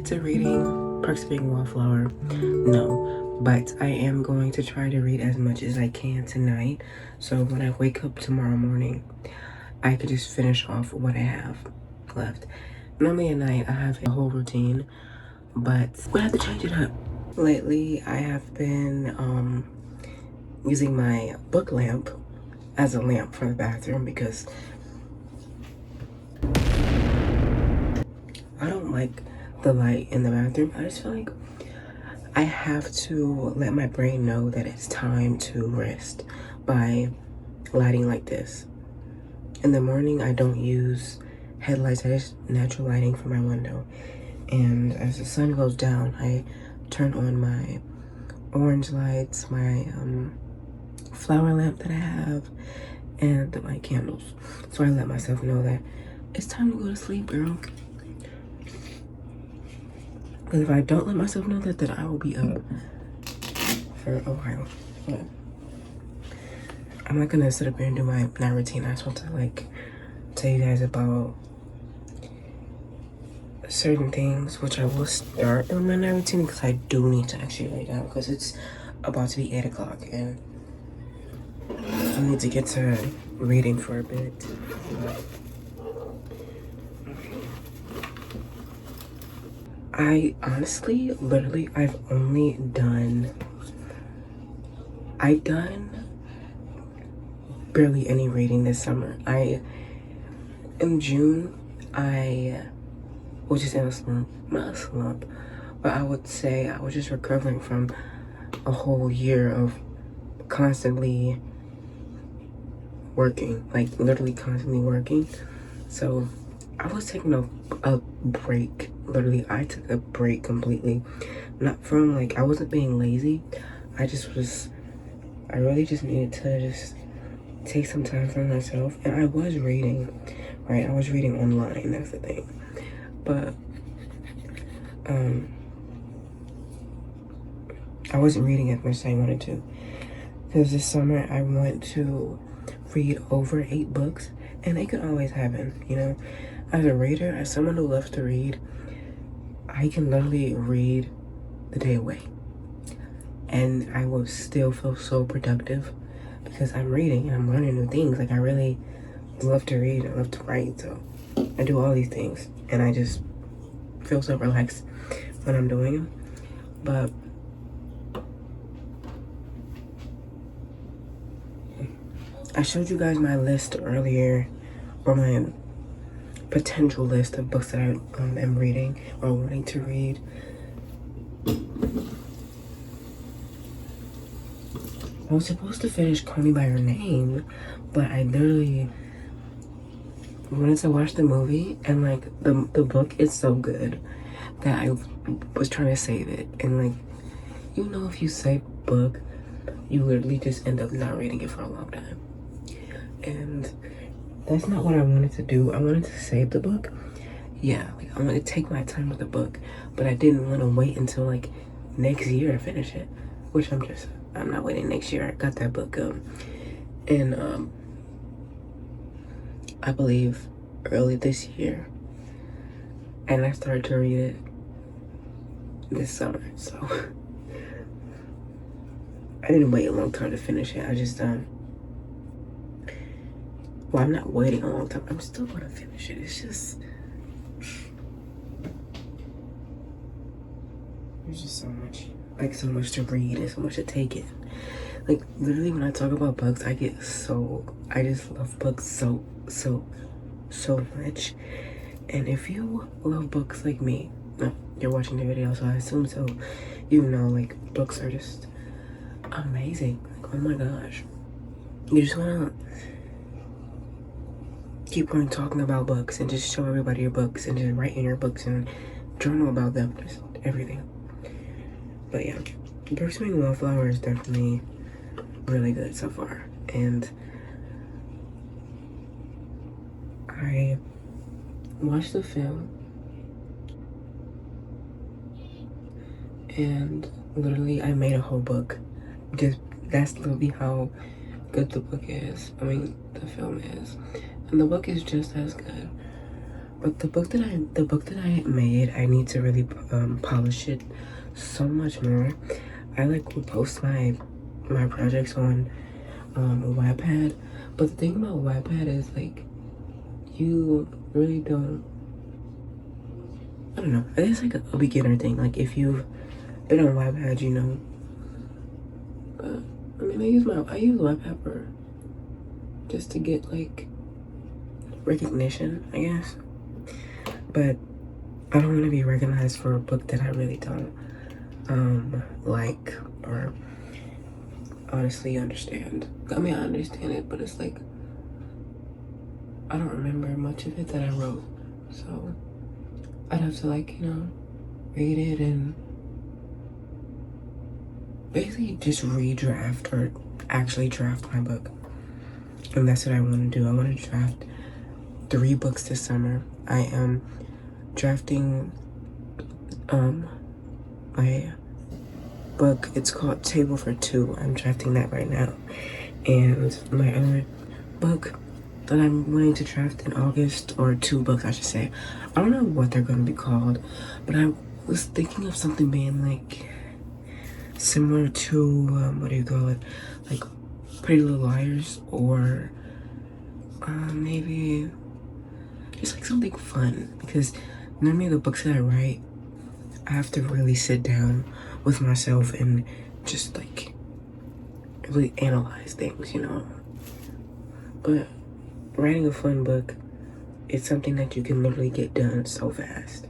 get to reading Perks of Being Wallflower? No, but I am going to try to read as much as I can tonight. So when I wake up tomorrow morning, I could just finish off what I have left. Normally at night, I have a whole routine, but we have to change it up. Lately, I have been using my book lamp as a lamp for the bathroom because I don't like the light in the bathroom. I just feel like I have to let my brain know that it's time to rest by lighting like this. In the morning, I don't use headlights. I just natural lighting from my window. And as the sun goes down, I turn on my orange lights, my flower lamp that I have, and my candles. So I let myself know that it's time to go to sleep, girl. Because if I don't let myself know that, then I will be up for a while. But I'm not gonna sit up here and do my night routine. I just want to like tell you guys about certain things, which I will start doing my night routine because I do need to actually lay down because it's about to be 8 o'clock and I need to get to reading for a bit. I honestly, literally, I've done barely any reading this summer. In June, I was just in a slump, not a slump, but I would say I was just recovering from a whole year of constantly working, like literally constantly working. So I was taking a break. Literally, I took a break completely. Not from like, I wasn't being lazy. I really just needed to just take some time for myself. And I was reading, right? I was reading online, that's the thing. But, I wasn't reading as much as I wanted to. Because this summer, I want to read over 8 books. And it could always happen, you know? As a reader, as someone who loves to read, I can literally read the day away. And I will still feel so productive because I'm reading and I'm learning new things. Like, I really love to read. I love to write. So I do all these things. And I just feel so relaxed when I'm doing them. But I showed you guys my list earlier, or my potential list of books that I am reading or wanting to read. I was supposed to finish Call Me By Your Name, but I literally wanted to watch the movie, and like the book is so good that I was trying to save it. And like, you know, if you save a book, you literally just end up not reading it for a long time. And that's not what I wanted to do. I wanted to save the book. Yeah, like I wanted to take my time with the book, but I didn't want to wait until like next year to finish it, which I'm not waiting next year. I got that book in I believe early this year, and I started to read it this summer. So I didn't wait a long time to finish it. I just well, I'm not waiting a long time. I'm still gonna finish it. It's just, there's just so much to read and so much to take in. Like, literally, when I talk about books, I just love books so much. And if you love books like me, no, you're watching the video, so I assume so, you know, like, books are just amazing. Like, oh my gosh. You just wanna keep on talking about books and just show everybody your books and just write in your books and journal about them, just everything. But yeah, Perks of Being Wallflower is definitely really good so far. And I watched the film and literally I made a whole book. That's literally how good the book is. I mean, the film is. And the book is just as good. But the book that I made, I need to really polish it so much more. I like will post my projects on Wattpad, but the thing about Wattpad is like you really don't. I don't know. It's like a beginner thing. Like if you've been on Wattpad, you know. But I mean, I use Wattpad for just to get like recognition, I guess. But I don't want to be recognized for a book that I really don't like or honestly understand. I mean, I understand it, but it's like I don't remember much of it that I wrote, so I'd have to like, you know, read it and basically just redraft or actually draft my book. And that's what I want to do. I want to draft 3 books this summer. I am drafting my book. It's called Table for Two. I'm drafting that right now. And my other book that I'm wanting to draft in August, or 2 books I should say. I don't know what they're going to be called, but I was thinking of something being like similar to, what do you call it? Like Pretty Little Liars, or maybe just like something fun, because normally the books that I write, I have to really sit down with myself and just like really analyze things, you know. But writing a fun book, it's something that you can literally get done so fast,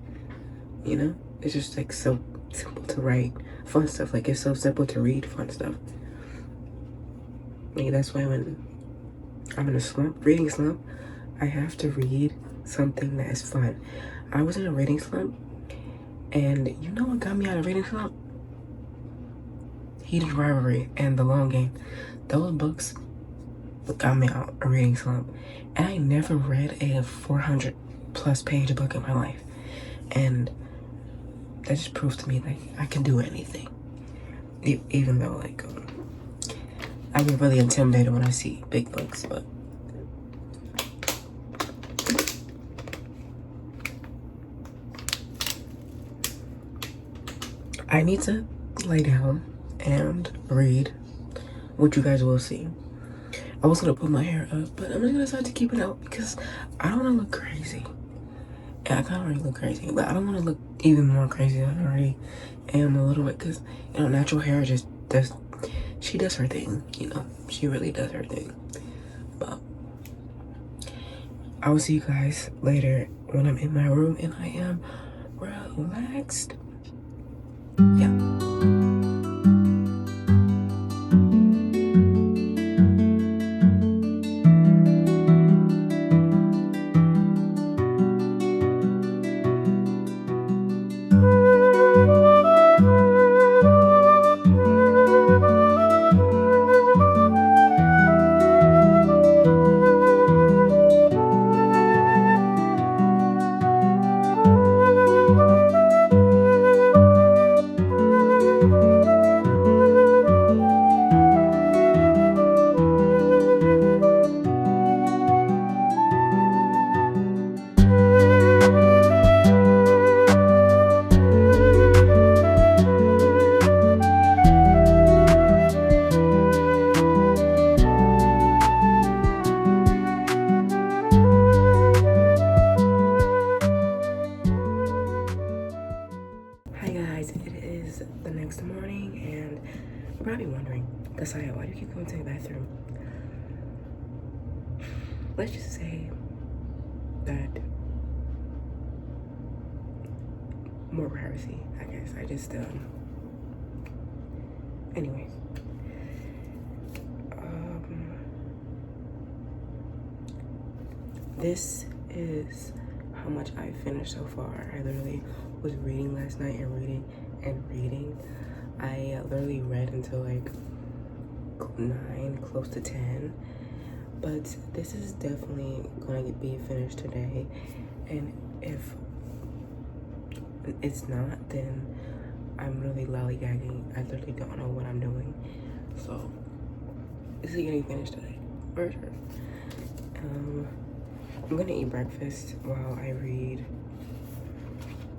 you know. It's just like so simple to write fun stuff. Like it's so simple to read fun stuff. Like that's why when I'm in a reading slump, I have to read something that is fun. I was in a reading slump, and you know what got me out of reading slump? Heated Rivalry and The Long Game. Those books got me out of reading slump. And I never read a 400 plus page book in my life. And that just proves to me that I can do anything. Even though like, I get really intimidated when I see big books, but I need to lay down and read, which you guys will see. I was gonna put my hair up, but I'm just gonna decide to keep it out because I don't wanna look crazy. And I kinda already look crazy, but I don't wanna look even more crazy than I already am a little bit, because, you know, natural hair just does, she does her thing, you know, she really does her thing. But I will see you guys later when I'm in my room and I am relaxed. Yeah. The next morning, and you're probably wondering, Kasaya, why do you keep going to the bathroom? Let's just say that more privacy, I guess. I just anyways, this is how much I finished so far. I literally was reading last night and reading and reading. I literally read until like 9, close to 10. But this is definitely gonna be finished today. And if it's not, then I'm really lollygagging. I literally don't know what I'm doing. So this is getting finished today, for sure. I'm gonna eat breakfast while I read.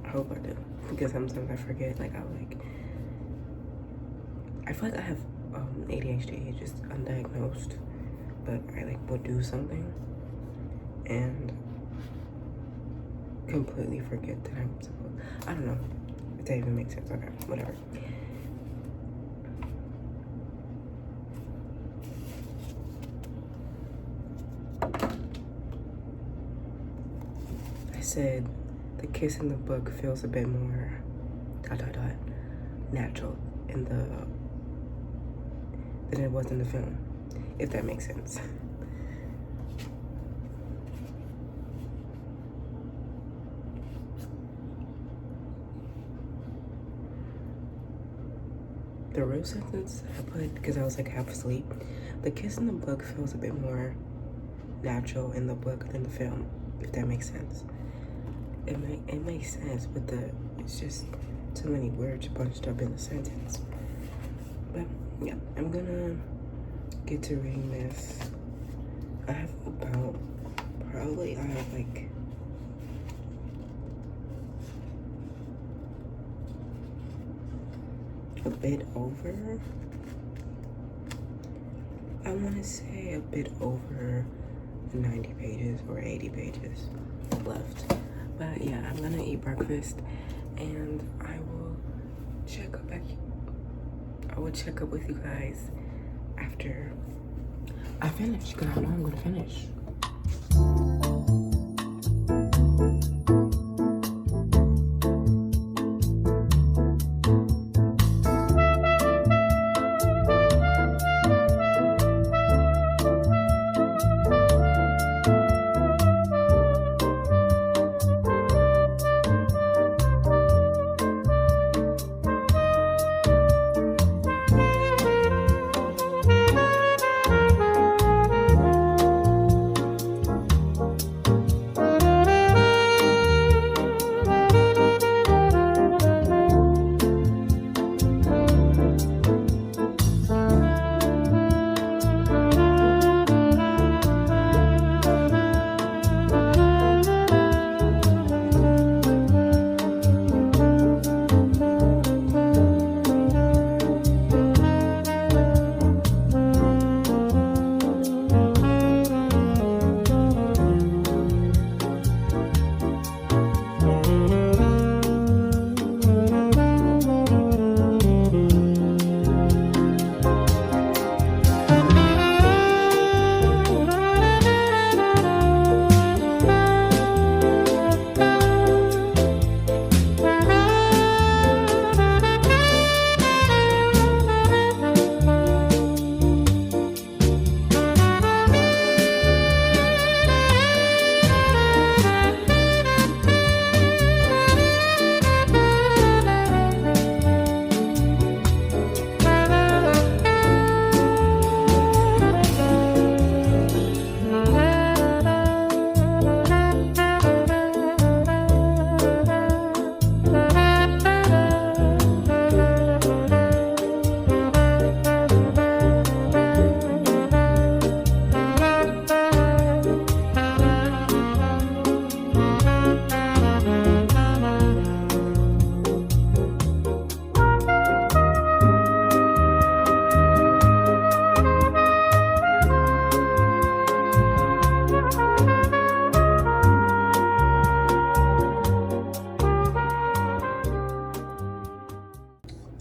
I hope I do, because sometimes I forget. Like I feel like I have ADHD, just undiagnosed, but I like will do something and completely forget that I'm supposed. I don't know if that even makes sense. Okay, whatever. I said the kiss in the book feels a bit more natural in the than it was in the film, if that makes sense. The real sentence I put, because I was like half asleep, the kiss in the book feels a bit more natural in the book than the film, if that makes sense. It makes sense, but it's just too many words bunched up in the sentence. But yeah, I'm gonna get to reading this. I have like a bit over, I want to say a bit over 90 pages or 80 pages left. But yeah, I'm gonna eat breakfast and I will check up with you guys after I finish, because I know I'm gonna finish.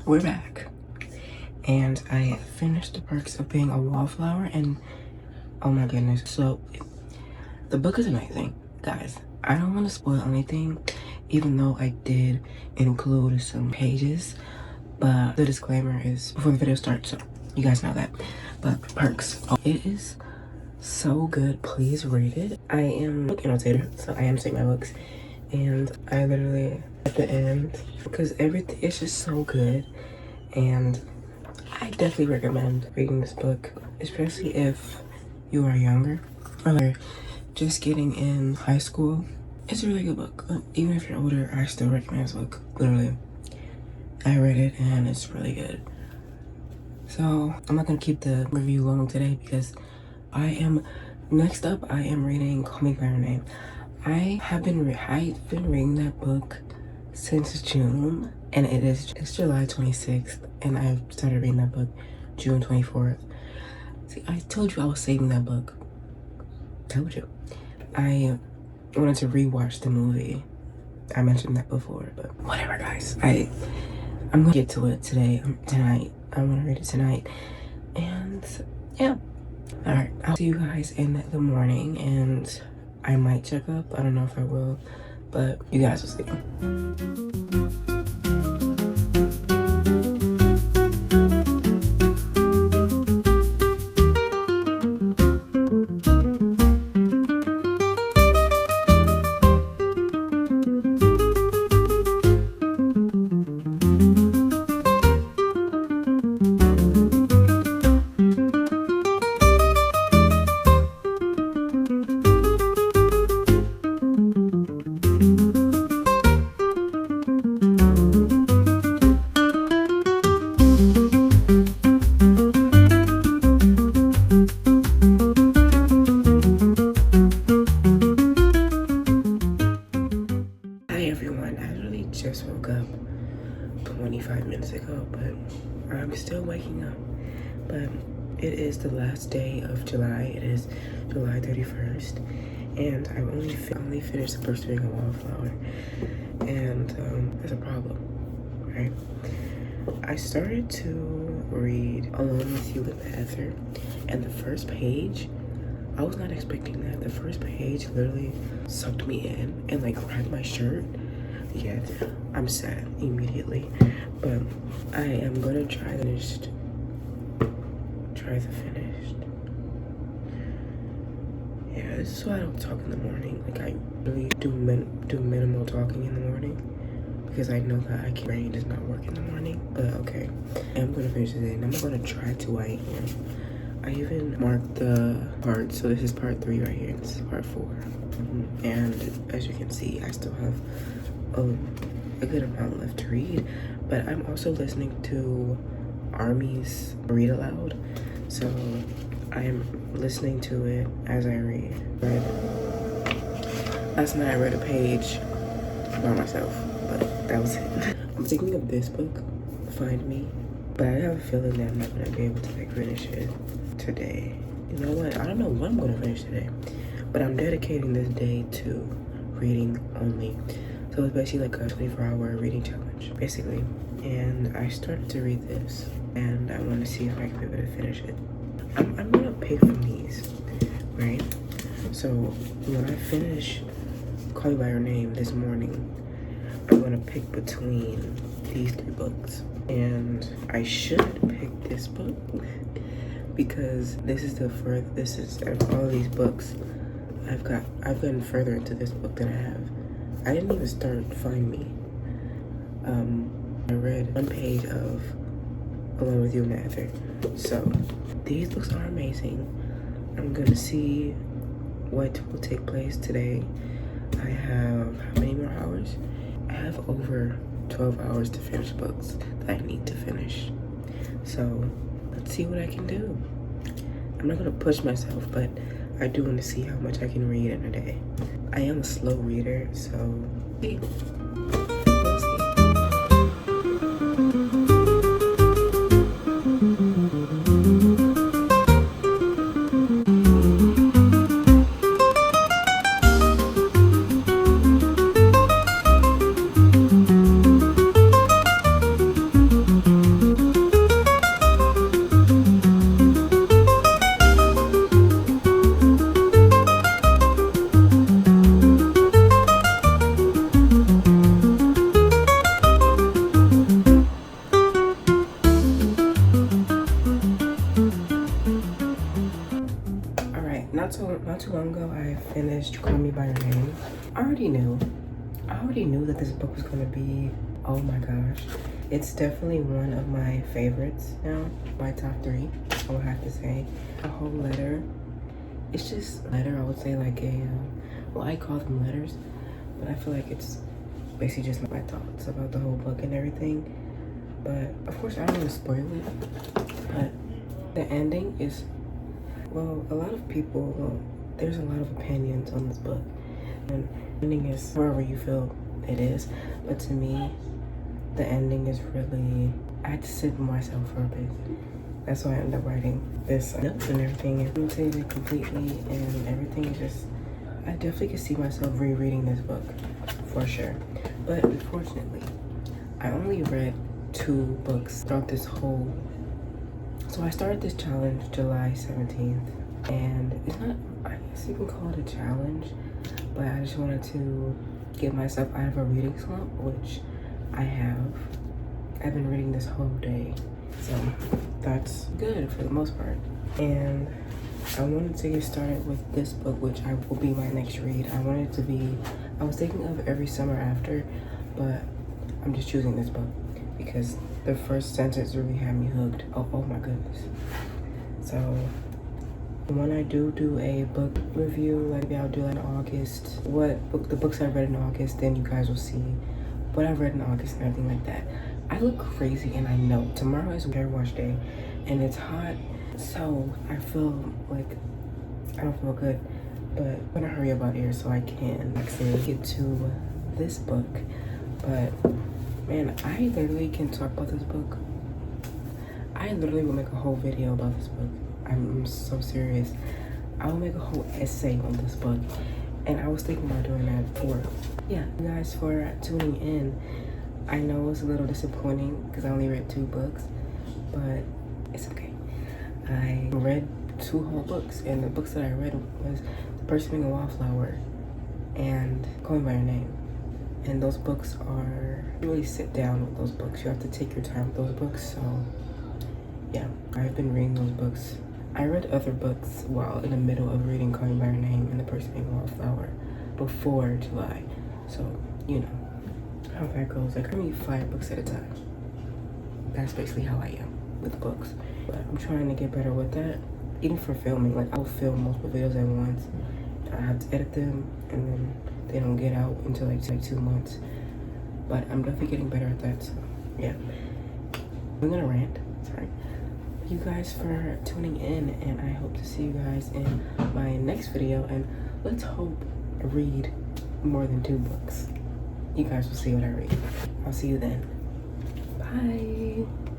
We're back, and I finished The Perks of Being a Wallflower, and oh my goodness. So the book is amazing, guys. I don't want to spoil anything, even though I did include some pages, but the disclaimer is before the video starts, so you guys know that. But Perks, it is so good. Please read it. I am a book annotator, so I annotate my books, and I literally at the end, because everything is just so good, and I definitely recommend reading this book, especially if you are younger or just getting in high school. It's a really good book. Even if you're older, I still recommend this book. Literally, I read it and it's really good. So I'm not gonna keep the review long today because I am Next up, I am reading Call Me by Your Name. I've been reading that book since June, and it's July 26th, and I started reading that book June 24th. See, I told you I was saving that book. Told you. I wanted to rewatch the movie. I mentioned that before, but whatever, guys. I'm gonna get to it tonight. I want to read it tonight, and yeah. All right, I'll see you guys in the morning, and I might check up. I don't know if I will, but you guys will see. Just woke up 25 minutes ago, but I'm still waking up. But it is the last day of July. It is July 31st, and I've only finished the first reading of Wallflower, and there's a problem, right? I started to read Alone with You with Heather, and the first page, I was not expecting that. The first page literally sucked me in and like grabbed my shirt. Yeah, I'm sad immediately, but I am gonna try the finished. Yeah, this is why I don't talk in the morning. Like I really do minimal talking in the morning because I know that my brain does not work in the morning. But okay, I'm gonna finish today, and I'm gonna try to write. I even marked the part, so this is part 3 right here, and this is part 4. And as you can see, I still have a good amount left to read, but I'm also listening to Army's read aloud, so I am listening to it as I read. Last night I read a page by myself, but that was it. I'm thinking of this book, Find Me, but I have a feeling that I'm not gonna be able to like finish it today. You know what? I don't know what I'm gonna finish today, but I'm dedicating this day to reading only. So it's basically like a 24-hour reading challenge, basically. And I started to read this, and I want to see if I can be able to finish it. I'm gonna pick from these, right? So when I finish Call Me by Your Name this morning, I'm gonna pick between these 3 books, and I should pick this book because this is of all these books. I've gotten further into this book than I have. I didn't even start Find Me. I read 1 page of Alone with You and Heather. So these books are amazing. I'm gonna see what will take place today. I have how many more hours? I have over 12 hours to finish books that I need to finish. So let's see what I can do. I'm not gonna push myself, but I do want to see how much I can read in a day. I am a slow reader, so we'll see. Not too long ago, I finished Call Me by Your Name. I already knew that this book was gonna be, oh my gosh. It's definitely one of my favorites now, my top 3, I would have to say. A whole letter. It's just a letter, I would say like well, I call them letters, but I feel like it's basically just my thoughts about the whole book and everything. But of course, I don't want to spoil it, but the ending is, well, a lot of people, there's a lot of opinions on this book, and the ending is however you feel it is, but to me, the ending is really, I had to sit with myself for a bit. That's why I ended up writing this note and everything, and annotated completely, and everything is just, I definitely could see myself rereading this book, for sure. But unfortunately, I only read 2 books throughout this whole, so I started this challenge July 17th, and it's not, I guess you can call it a challenge, but I just wanted to get myself out of a reading slump, which I have. I've been reading this whole day, so that's good for the most part. And I wanted to get started with this book, which will be my next read. I wanted to be, I was thinking of every summer after, but I'm just choosing this book because the first sentence really had me hooked. Oh my goodness. So when I do a book review, like maybe I'll do like in August, the books I read in August, then you guys will see what I read in August and everything like that. I look crazy, and I know tomorrow is hair wash day and it's hot, so I feel like I don't feel good, but I'm gonna hurry up out here so I can actually get to this book. But man, I literally can talk about this book. I literally will make a whole video about this book. I'm so serious. I will make a whole essay on this book, and I was thinking about doing that for, yeah, you guys for tuning in. I know it's a little disappointing because I only read 2 books, but it's okay. I read 2 whole books, and the books that I read was The Person Being a Wallflower and Call Me By Your Name. And those books are, you really sit down with those books. You have to take your time with those books, so yeah, I've been reading those books. I read other books while in the middle of reading Call Me By Your Name and The Person Being a Wallflower before July, so you know how that goes. Like I read 5 books at a time. That's basically how I am with books. But I'm trying to get better with that. Even for filming, like I'll film multiple videos at once. I have to edit them, and then they don't get out until like 2 months. But I'm definitely getting better at that. So yeah, I'm gonna rant. Sorry. Thank you guys for tuning in, and I hope to see you guys in my next video. And let's hope I read more than 2 books. You guys will see what I read. I'll see you then. Bye.